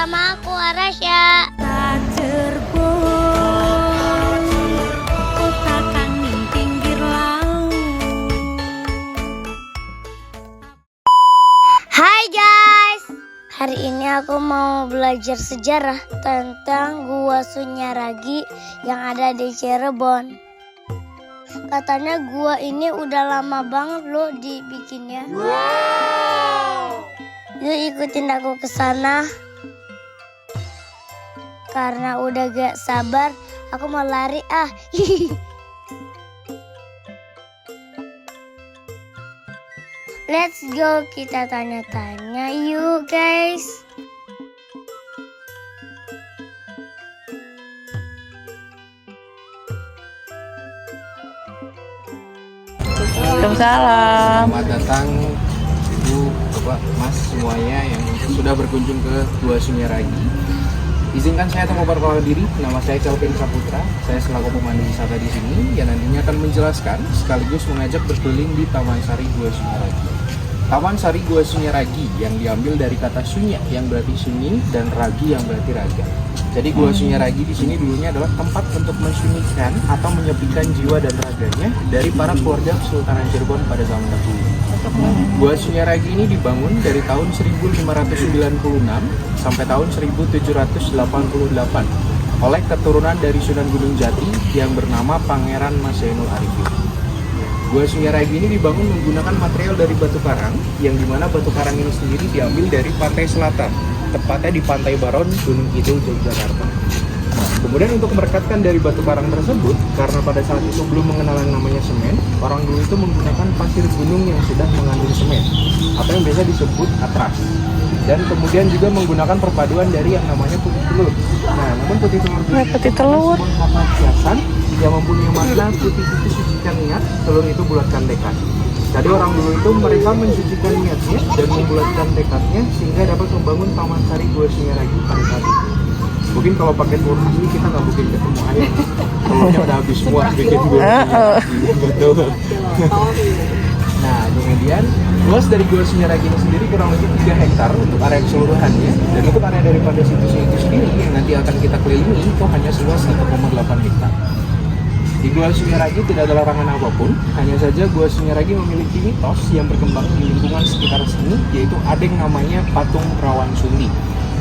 sama aku Arasya. Hai guys, hari ini aku mau belajar sejarah tentang Gua Sunyaragi yang ada di Cirebon. Katanya gua ini udah lama banget loh dibikinnya. Wow. Yuk ikutin aku ke sana. Karena udah gak sabar, aku mau lari ah. Let's go, kita tanya-tanya yuk guys. Waalaikumsalam. Selamat datang Ibu, Bapak, Mas semuanya yang sudah berkunjung ke Gua Sunyaragi. Izinkan saya memperkenalkan diri. Nama saya Kelvin Saputra. Saya selaku pemandu wisata di sini yang nantinya akan menjelaskan sekaligus mengajak berkeliling di Taman Sari Gua Sunyaragi. Taman Sari Gua Sunyaragi yang diambil dari kata sunya yang berarti sunyi dan ragi yang berarti raga. Jadi Gua Sunyaragi di sini dulunya adalah tempat untuk mensunyikan atau menyepikan jiwa dan raganya dari para keluarga Kesultanan Cirebon pada zaman dahulu. Gua Sunyaragi ini dibangun dari tahun 1596 sampai tahun 1788 oleh keturunan dari Sunan Gunung Jati yang bernama Pangeran Mas Zainul Arifin. Gua Sunyaragi ini dibangun menggunakan material dari batu karang, yang dimana batu karang ini sendiri diambil dari pantai selatan, tepatnya di Pantai Baron, Gunung Kidul, Yogyakarta. Nah, kemudian untuk merekatkan dari batu karang tersebut, karena pada saat itu belum mengenal yang namanya semen, orang dulu itu menggunakan pasir gunung yang sudah mengandung semen, atau yang biasa disebut atras. Dan kemudian juga menggunakan perpaduan dari yang namanya putih telur. Nah, namun putih telur kata kiasan yang mempunyai makna putih itu sucikan niat, telur itu bulatkan tekad. Jadi orang dulu itu mereka mensucikan niatnya dan membulatkan tekadnya sehingga dapat membangun Taman Sari Gua Sunyaragi pada saat itu. Mungkin kalau pakai telur asli kita nggak mungkin ketemu air. Telurnya udah habis semua bikin Gua Sunyaragi. Betul. Nah, kemudian luas dari Gua Sunyaragi ini sendiri kurang lebih 3 hektar untuk area keseluruhannya, dan untuk area daripada situsnya itu sendiri yang nanti akan kita kelilingi itu hanya seluas 1,8 hektar. Di Gua Sunyaragi tidak ada larangan apapun, hanya saja Gua Sunyaragi memiliki mitos yang berkembang di lingkungan sekitar sini, yaitu ada yang namanya patung perawan Sunti.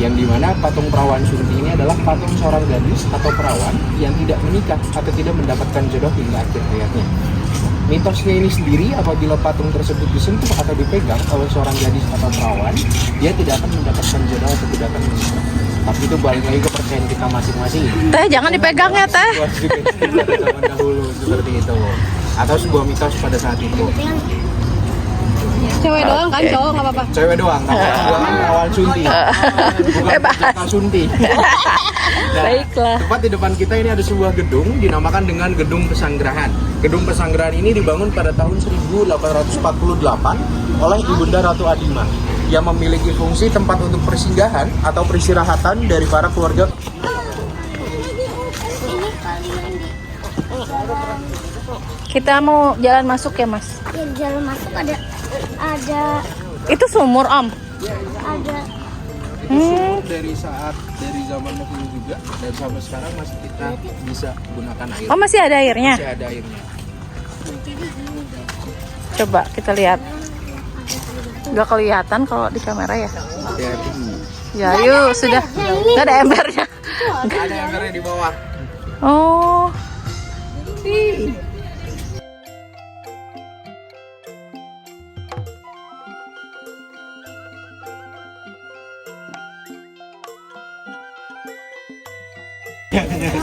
Yang dimana patung perawan Sunti ini adalah patung seorang gadis atau perawan yang tidak menikah atau tidak mendapatkan jodoh hingga akhir hayatnya. Mitosnya ini sendiri, apabila patung tersebut disentuh atau dipegang oleh seorang gadis atau perawan, dia tidak akan mendapatkan jodoh atau tidak akan menikah. Tapi itu balik lagi kepercayaan kita masing-masing. Teh, jangan dipegang ya teh. Zaman dahulu seperti itu, atau sebuah mitos pada saat itu. Cewek doang kan, cowok nggak apa-apa. Cewek doang, bukan perawan Sunti, bukan penjaga Sunti. Nah, Baiklah. tepat di depan kita ini ada sebuah gedung dinamakan dengan Gedung Pesanggerahan. Gedung Pesanggerahan ini dibangun pada tahun 1848 oleh Ibunda Ratu Adima yang memiliki fungsi tempat untuk persinggahan atau peristirahatan dari para keluarga. Kita mau jalan masuk ya mas? Ya, jalan masuk ada Itu sumur om? ada. Dari zaman dahulu juga dan sampai sekarang masih kita bisa gunakan air. Oh masih ada airnya? Masih ada airnya. Coba kita lihat. Gak kelihatan kalau di kamera ya? Hati-hati. Ya yuk sudah. Gak ada embernya. Ada airnya di bawah. Oh.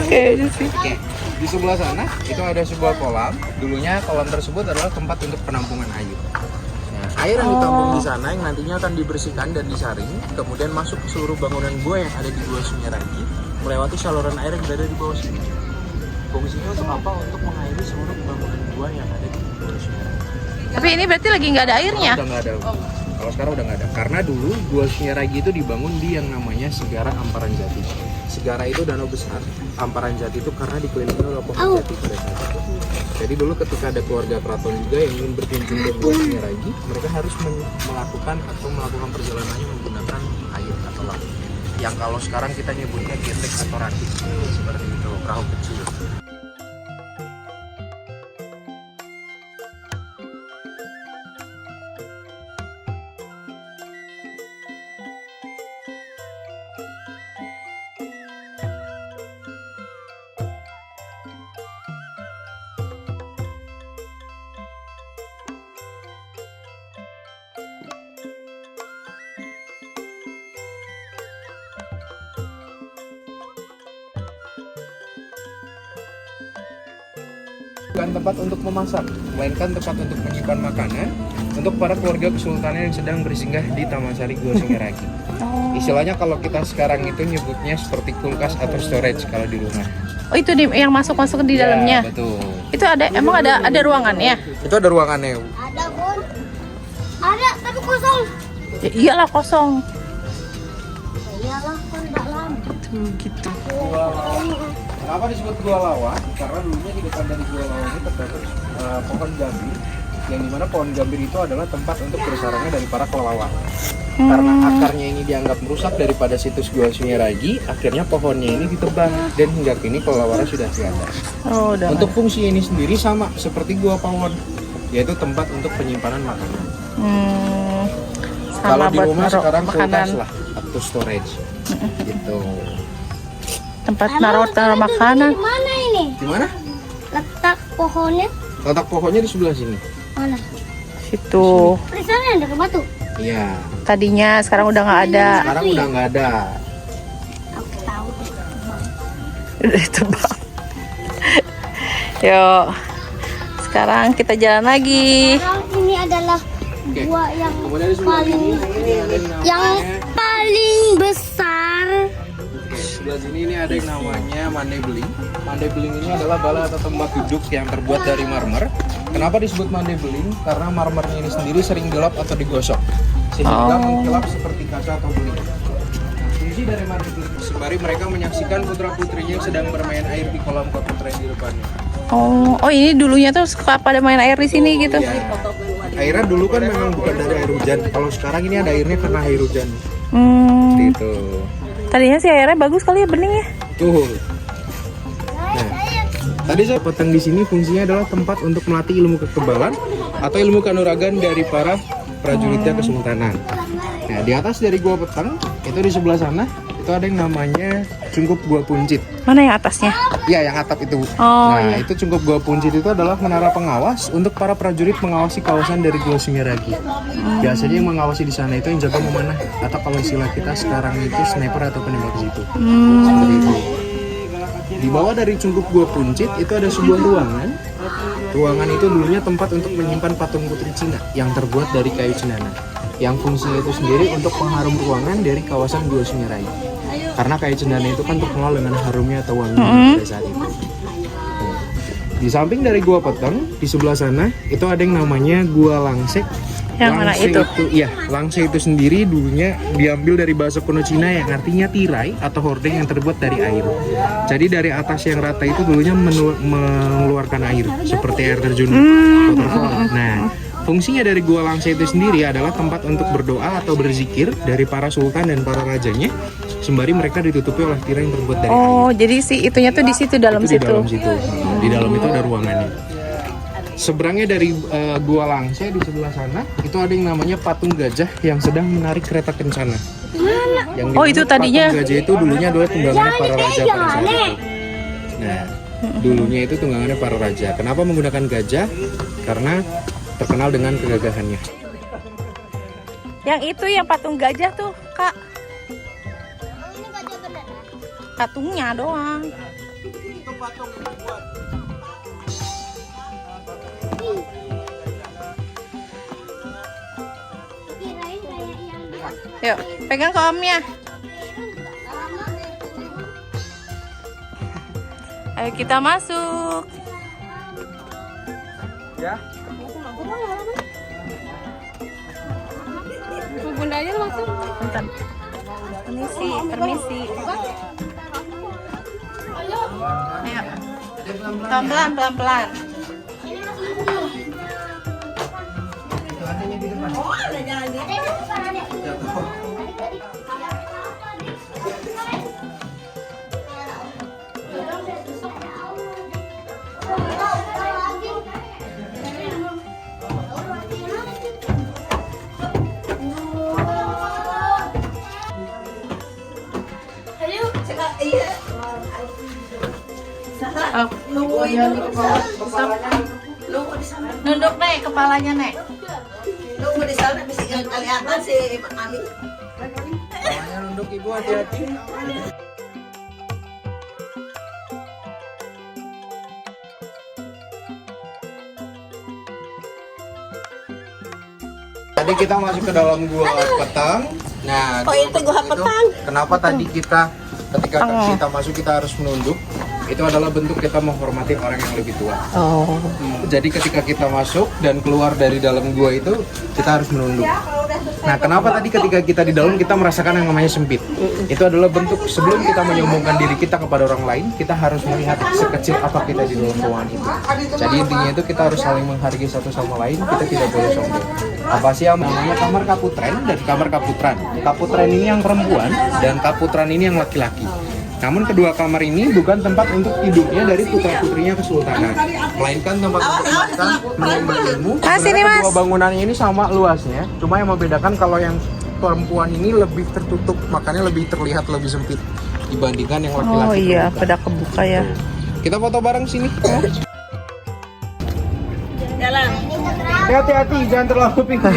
Kayaknya sih. Oke, di sebelah sana itu ada sebuah kolam. Dulunya kolam tersebut adalah tempat untuk penampungan air. Nah, air yang ditampung di sana yang nantinya akan dibersihkan dan disaring, kemudian masuk ke seluruh bangunan gua yang ada di Gua Sunyaragi, melewati saluran air yang berada di bawah sini. Fungsinya untuk apa? Untuk mengairi seluruh bangunan gua yang ada di Gua Sunyaragi. Tapi ini berarti lagi nggak ada airnya? Udah nggak ada. Kalau sekarang udah nggak ada. Karena dulu Gua Sunyaragi itu dibangun di yang namanya Segara Amparan Jati. Segara itu danau besar, Amparan Jati itu karena dikelilingi oleh pohon jati pada saat itu. Jadi dulu ketika ada keluarga keraton juga yang ingin berkunjung ke Gua Sunyaragi, mereka harus melakukan perjalanannya menggunakan air atau laut. yang kalau sekarang kita nyebutnya getek atau rakit, seperti itu, perahu kecil. Bukan tempat untuk memasak, melainkan tempat untuk menyimpan makanan untuk para keluarga kesultanan yang sedang bersinggah di Taman Sari Gua Sunyaragi. Istilahnya kalau kita sekarang itu nyebutnya seperti kulkas atau storage kalau di rumah. Oh itu yang masuk di dalamnya. Betul. Itu emang ada ruangannya? Itu ada ruangannya. Ada Bun. Ada tapi kosong. Ya, iyalah kosong. Iyalah kan dalam. Tuh gitu. Kenapa disebut Gua Lawa? Karena dulunya di depan dari Gua Lawa ini terdapat pohon gambir, yang dimana pohon gambir itu adalah tempat untuk bersarangnya dari para kelelawar. Karena akarnya ini dianggap merusak daripada situs Gua Sunyaragi, akhirnya pohonnya ini ditebang dan hingga kini kelelawarnya sudah tiada. Oh, udah. Untuk fungsi ini sendiri sama seperti Gua Pawon, yaitu tempat untuk penyimpanan makanan. Sama Kalau di buat rumah naruh sekarang makanan. kulkas lah atau storage. Gitu. Tempat naruh makanan. Di mana ini? Di mana? Letak pohonnya Letak pohonnya di sebelah sini. mana? Situ. Di sana ada batu. Iya. Tadinya, sekarang udah nggak ada. Sekarang udah nggak ada. Aku tahu. Udah ditebang. Yuk. Sekarang kita jalan lagi. Sekarang ini adalah Oke. gua yang Kemudian di sebelah paling sini ini ada yang namanya. paling besar. Oke, sebelah sini ini ada yang namanya Mandebeling. Mandebeling ini adalah bala atau tempat duduk yang terbuat dari marmer. Kenapa disebut Mandebeling? Karena marmernya ini sendiri sering gelap atau digosok, sehingga mengkilap seperti kaca atau beling. Nah, fungsi dari Mandebeling sembari mereka menyaksikan putra putrinya yang sedang bermain air di kolam kolam di depannya. Oh ini dulunya tuh suka pada main air di sini gitu. Ya, airnya dulu kan memang bukan dari air hujan. Kalau sekarang ini ada airnya karena air hujan. Gitu. Tadinya sih airnya bagus kali ya, bening ya. Tuh. Nah, tadi saya petang di sini fungsinya adalah tempat untuk melatih ilmu kekebalan atau ilmu kanuragan dari para prajuritnya kesultanan. Nah, di atas dari gua petang itu di sebelah sana itu ada yang namanya Cungkup Gua Puncit. Mana yang atasnya? Iya, yang atap itu. Oh, Nah, iya. itu Cungkup Gua Puncit itu adalah menara pengawas untuk para prajurit mengawasi kawasan dari Gua Sunyaragi. Biasanya yang mengawasi di sana itu yang jaga memanah atau kalau istilah kita sekarang itu sniper atau penembak situ. Seperti itu. Di bawah dari Cungkup Gua Puncit itu ada sebuah ruangan. Ruangan itu dulunya tempat untuk menyimpan patung putri Cina yang terbuat dari kayu cendana. Yang fungsinya itu sendiri untuk pengharum ruangan dari kawasan Gua Sunyaragi. Karena kayu cendana itu kan terkenal dengan harumnya atau wanginya pada saat itu. Di samping dari Gua Petang, di sebelah sana itu ada yang namanya Gua Langsek. Yang mana itu? Iya, Langse itu sendiri dulunya diambil dari bahasa kuno Cina yang artinya tirai atau hordeng yang terbuat dari air. Jadi dari atas yang rata itu dulunya mengeluarkan air seperti air terjun waterfall. Nah, fungsinya dari Gua Langse itu sendiri adalah tempat untuk berdoa atau berzikir dari para sultan dan para rajanya, sembari mereka ditutupi oleh tirai yang terbuat dari air. Oh, jadi si itunya tuh di situ dalam Itu di situ. dalam situ. Di dalam itu ada ruangannya. Seberangnya dari Gua Langse di sebelah sana itu ada yang namanya patung gajah yang sedang menarik kereta kencana. Yang Oh, dimana itu tadinya. patung gajah itu dulunya adalah tunggangannya para raja pada saat itu. Nah, dulunya itu tunggangannya para raja. Kenapa menggunakan gajah? Karena terkenal dengan kegagahannya. Yang itu yang patung gajah tuh, Kak. Patungnya doang. Itu patung yang dibuat. Yuk, pegang ke omnya. Ayo kita masuk. Ya. Bunda aja masuk. Bentar. Permisi, permisi. Ayo. Pelan-pelan, pelan-pelan. Nunduk nek kepalanya nek. Nunggu di sana bisa kelihatan si Mami. Namanya nunduk ibu, hati-hati. Tadi kita masuk ke dalam gua petang. Nah, Oh, itu gua petang. Kenapa tadi ketika kita masuk kita harus menunduk? Itu adalah bentuk kita menghormati orang yang lebih tua. Oh. Jadi ketika kita masuk dan keluar dari dalam gua itu kita harus menunduk. Nah, kenapa tadi ketika kita di dalam kita merasakan yang namanya sempit? Itu adalah bentuk sebelum kita menyombongkan diri kita kepada orang lain, kita harus melihat sekecil apa kita di dalam ruangan itu. Jadi intinya itu kita harus saling menghargai satu sama lain, kita tidak boleh sombong. Apa sih yang namanya kamar kaputren dan kamar kaputran? Kaputren ini yang perempuan dan kaputran ini yang laki-laki. Namun kedua kamar ini bukan tempat untuk hidupnya dari putra-putrinya kesultanan, melainkan tempat untuk makan, menimba ilmu. Sebenarnya kedua bangunannya ini sama luasnya, cuma yang membedakan kalau yang perempuan ini lebih tertutup, makanya lebih terlihat lebih sempit dibandingkan yang laki-laki. Oh iya, terbuka. pada kebuka ya. Kita foto bareng sini. Jalan. Hati-hati, jangan terlalu pinggir.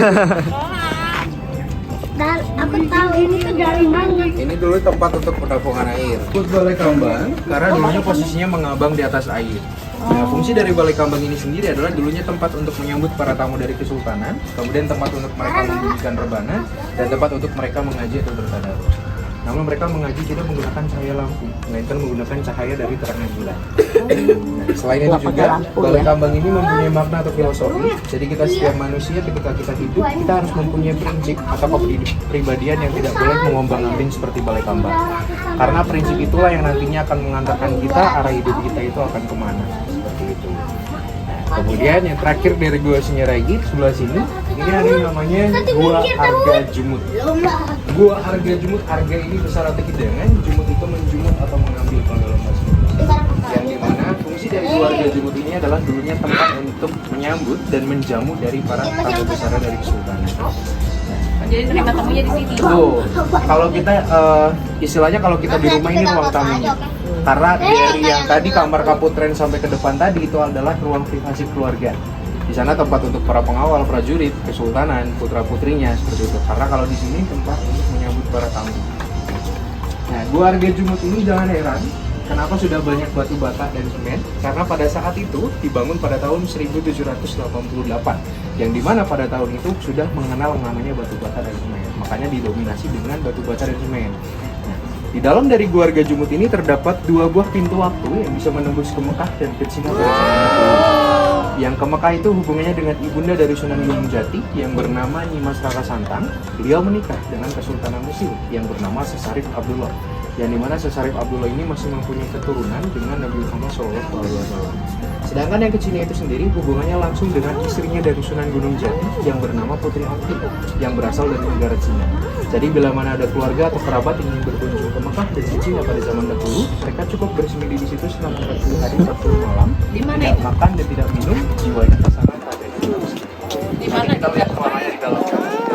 Dan aku tahu ini tuh dari mana. Ini dulu tempat untuk penampungan air. Disebut Balai Kambang karena dulunya posisinya mengambang di atas air. Nah, fungsi dari Balai Kambang ini sendiri adalah dulunya tempat untuk menyambut para tamu dari kesultanan, kemudian tempat untuk mereka membunyikan rebana, dan tempat untuk mereka mengaji atau bertadarus. Namun mereka mengaji tidak menggunakan cahaya lampu, melainkan menggunakan cahaya dari terangnya bulan. Nah, selain itu juga, Balai Kambang ini mempunyai makna atau filosofi. Jadi kita setiap manusia ketika kita hidup, kita harus mempunyai prinsip atau kepribadian yang tidak boleh mengombang-ambing seperti Balai Kambang. Karena prinsip itulah yang nantinya akan mengantarkan kita arah hidup kita itu akan kemana. Seperti itu. Kemudian yang terakhir dari Gua Sunyaragi sebelah sini, ini ada yang namanya Gua Arga Jumut. Gua Arga Jumut, Arga ini besar atau hidangan, Jumut itu menjumut atau mengambil kalau dalam bahasa Indonesia. Yang dimana fungsi dari Gua Arga Jumut ini adalah dulunya tempat untuk menyambut dan menjamu dari para tamu besar dari kesultanan. Jadi terima tamunya di sini. Tuh, kalau kita istilahnya kalau kita di rumah ini ruang tamunya. Karena dari yang tadi kamar kaputren sampai ke depan tadi itu adalah ruang privasi keluarga. Di sana tempat untuk para pengawal, prajurit, kesultanan, putra-putrinya seperti itu. Karena kalau di sini tempat untuk menyambut para tamu. Nah, Gua Arga Jumut ini jangan heran kenapa sudah banyak batu bata dan semen. Karena pada saat itu dibangun pada tahun 1788. Yang dimana pada tahun itu sudah mengenal namanya batu bata dan semen. Makanya didominasi dengan batu bata dan semen. Di dalam dari Gua Arga Jumut ini terdapat dua buah pintu waktu yang bisa menembus ke Mekah dan ke Cina. Yang ke Mekah itu hubungannya dengan ibunda dari Sunan Gunung Jati yang bernama Nyimas Rara Santang. Beliau menikah dengan Kesultanan Mesir yang bernama Sesarif Abdullah. Yang dimana Sesarif Abdullah ini masih mempunyai keturunan dengan Nabi Muhammad SAW. Sedangkan yang ke Cina itu sendiri hubungannya langsung dengan istrinya dari Sunan Gunung Jati yang bernama Putri Ongti yang berasal dari negara Cina. Jadi bila mana ada keluarga atau kerabat yang ingin berkunjung ke Mekah dan ke Cina pada zaman dahulu, mereka cukup bersemedi di situ selama 40 hari 40 malam. Tidak makan dan tidak minum, jiwanya pasangan ada di dalam. Di mana Kita lihat kelamanya di dalam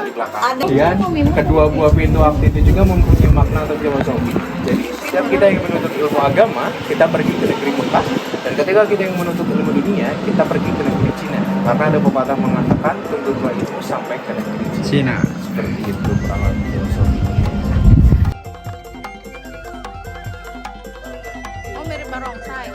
di belakang. Dan kedua buah pintu waktu itu juga mempunyai makna atau filosofi. Jadi setiap kita yang menuntut ilmu agama, kita pergi ke negeri Mekah. Dan ketika kita yang menuntut ilmu dunia, kita pergi ke negeri Cina. Karena ada pepatah mengatakan tuntutlah ilmu sampai ke negeri Cina. Seperti itu kurang lebih filosofi. Oh, mirip barongsai.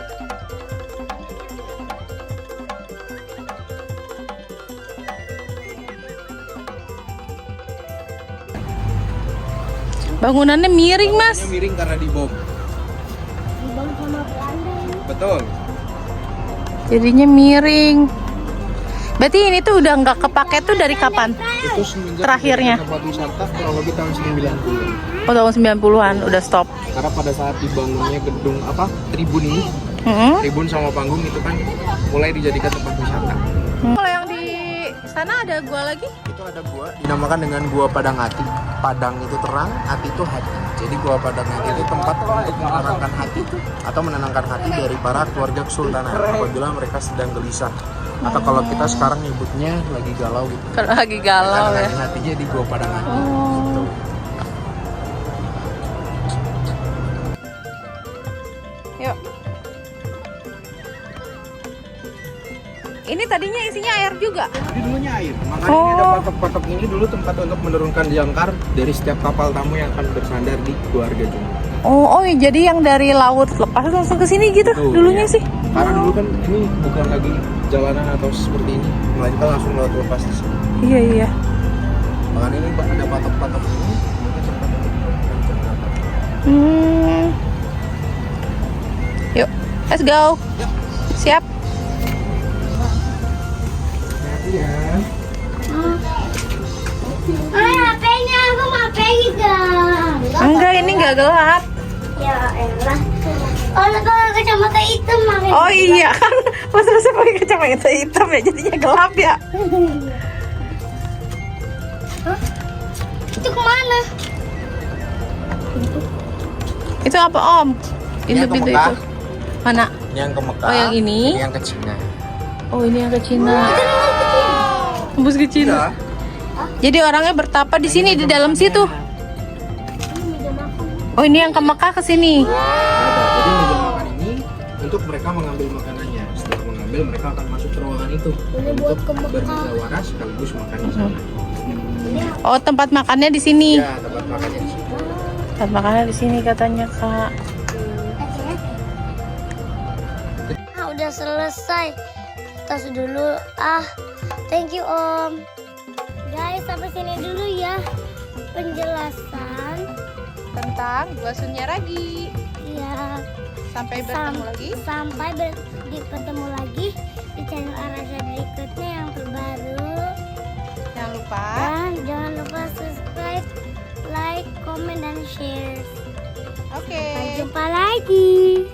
Bangunannya miring, Mas. Bangunannya miring karena dibom. Dibom sama Belanda. Betul. Jadinya miring. Berarti ini tuh udah nggak kepake tuh dari kapan? Itu semenjak Terakhirnya? tempat wisata kurang lebih tahun 90. Oh, tahun 90-an udah stop. Karena pada saat dibangunnya gedung tribun ini, tribun sama panggung itu kan mulai dijadikan tempat wisata. Kalau yang di sana ada gua lagi? Itu ada gua dinamakan dengan Gua Padang Ati. Padang itu terang, Ati itu hati. Jadi Gua Padang Ati itu tempat untuk menenangkan hati atau menenangkan hati dari para keluarga kesultanan apabila mereka sedang gelisah. Atau kalau kita sekarang nyebutnya lagi galau gitu. Kalau lagi galau ya. Hatinya di Gua Padang Ati. Oh. Gitu. Ini tadinya isinya air juga. Ini dulunya air. Makanya ini ada patok-patok ini dulu tempat untuk menurunkan jangkar dari setiap kapal tamu yang akan bersandar di Gua Argajumbo. Oh, jadi yang dari laut lepas langsung ke sini gitu Tuh, dulunya iya. sih. Karena dulu kan ini bukan lagi jalanan atau seperti ini, melainkan langsung laut lepas di sini. Iya, iya. Makanya ini ada patok-patok ini. Yuk, let's go. Siap. Ya. HP-nya aku mau pegang. Enggak, ini enggak gelap. Ya elah. Kalau kacamata hitam makanya. Oh iya kan, masa-masa pakai kacamata hitam ya, jadinya gelap ya. Hah? Itu kemana? Itu apa Om? Ini yang ke Pintu-pintu Mekah. itu. Mana? Ini yang ke Mekah. Oh, yang ini? yang ke Cina. Oh ini yang ke Cina. Tembus ke Cina. Jadi orangnya bertapa di sini di dalam situ. Oh ini yang ke Mekah ke sini. Jadi meja makan ini untuk mereka mengambil makanannya. Setelah mengambil mereka akan masuk ke ruangan itu untuk bermusyawarah sekaligus makan di sana. Oh tempat makannya di sini. Ya, tempat makannya di sini. Tempat makannya di sini katanya Kak. Udah selesai. Tas dulu. Thank you Om. Guys, sampai sini dulu ya penjelasan. Tentang Gua Sunyaragi. Ya. Sampai bertemu lagi. Sampai bertemu lagi di channel Arasha berikutnya yang terbaru. Jangan lupa. Dan jangan lupa subscribe, like, comment, dan share. Oke. Sampai jumpa lagi.